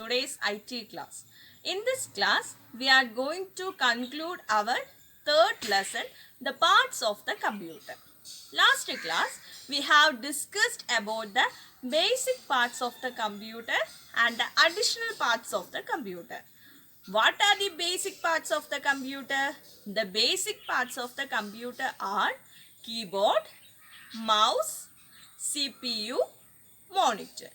today's IT class. In this class, we are going to conclude our third lesson, the parts of the computer. Last class, we have discussed about the basic parts of the computer and the additional parts of the computer. What are the basic parts of the computer? The basic parts of the computer are keyboard, mouse, CPU, monitor.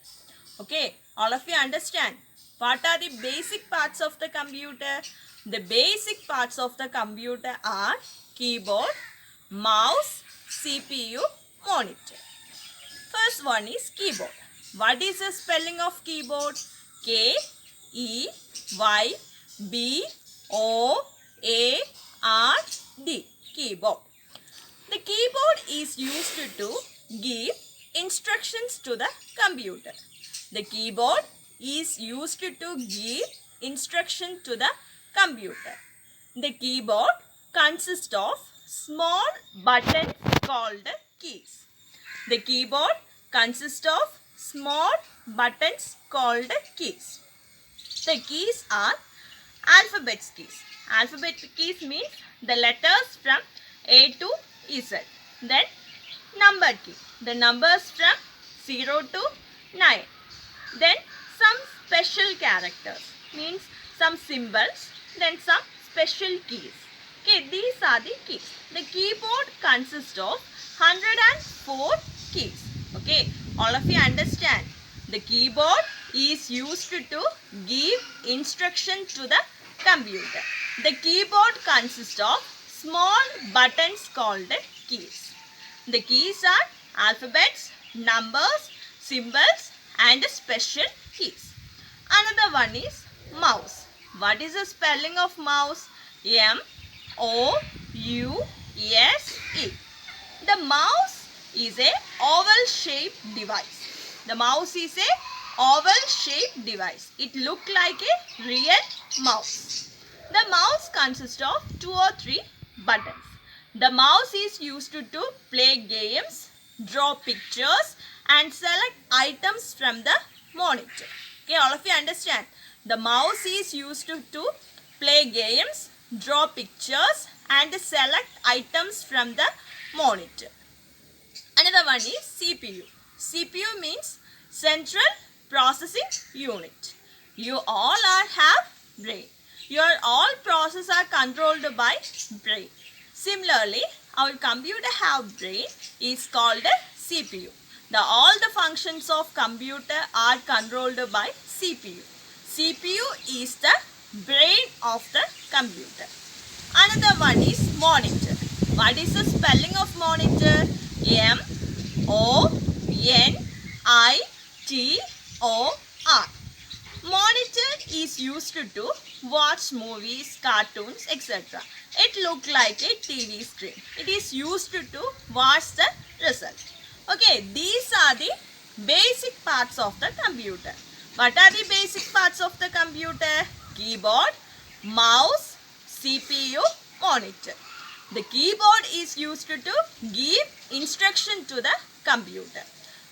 Okay, all of you understand what are the basic parts of the computer? The basic parts of the computer are keyboard, mouse, CPU, monitor. First one is keyboard. What is the spelling of keyboard? K E Y B O A R D. Keyboard. The keyboard is used to give instructions to the computer. The keyboard is used to give instruction to the computer. The keyboard consists of small buttons called keys. The keyboard consists of small buttons called keys. The keys are alphabet keys. Alphabet keys means the letters from A to Z. Then number key. The numbers from 0 to 9. Then some special characters means some symbols. Then some special keys. Okay, these are the keys. The keyboard consists of 104 keys. Okay, all of you understand. The keyboard is used to give instruction to the computer. The keyboard consists of small buttons called keys. The keys are alphabets, numbers, symbols and special keys. Another one is mouse. What is the spelling of mouse? M-O-U-S-E. The mouse is a oval shaped device. The mouse is a oval shaped device. It looks like a real mouse. The mouse consists of 2 or 3 buttons. The mouse is used to play games, draw pictures and select items from the monitor. Okay, all of you understand. The mouse is used to play games, draw pictures and select items from the monitor. Another one is CPU. CPU means Central Processing Unit. You all have brain. Your all processes are controlled by brain. Similarly, our computer have brain is called CPU. All the functions of computer are controlled by CPU. CPU is the brain of the computer. Another one is monitor. What is the spelling of monitor? M-O-N-I-T-O-R. Monitor is used to watch movies, cartoons, etc. It looks like a TV screen. It is used to watch the result. Okay, these are the basic parts of the computer. What are the basic parts of the computer? Keyboard, mouse, CPU, monitor. The keyboard is used to give instruction to the computer.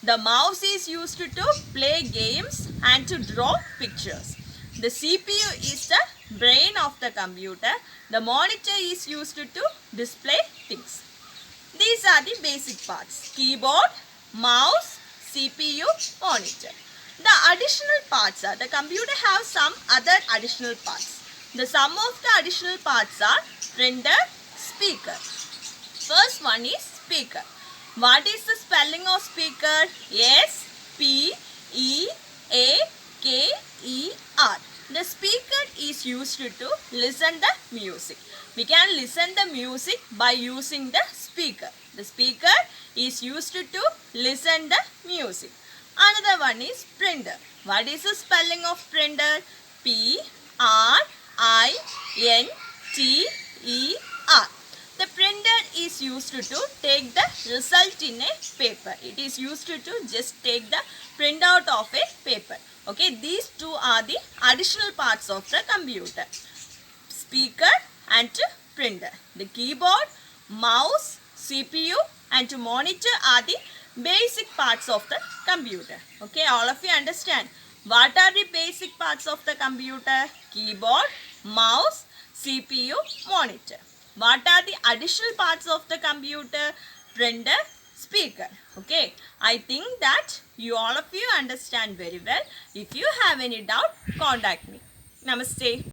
The mouse is used to play games and to draw pictures. The CPU is the brain of the computer. The monitor is used to display things. These are the basic parts. Keyboard, mouse, CPU, monitor. The additional parts are, the computer have some other additional parts. The sum of the additional parts are printer, speaker. First one is speaker. What is the spelling of speaker? S-P-E-A-K-E-R. The speaker is used to listen the music. We can listen the music by using the speaker. The speaker is used to listen the music. Another one is printer. What is the spelling of printer? P-R-I-N-T-E-R. The printer is used to take the result in a paper. It is used to just take the printout of a paper. Okay, these two are the additional parts of the computer. Speaker and printer. The keyboard, mouse, CPU and monitor are the basic parts of the computer. Okay, all of you understand. What are the basic parts parts of the computer? Keyboard, mouse, CPU, monitor. What are the additional parts of the computer? Printer, speaker. Okay, I think that you all of you understand very well. If you have any doubt, contact me. Namaste.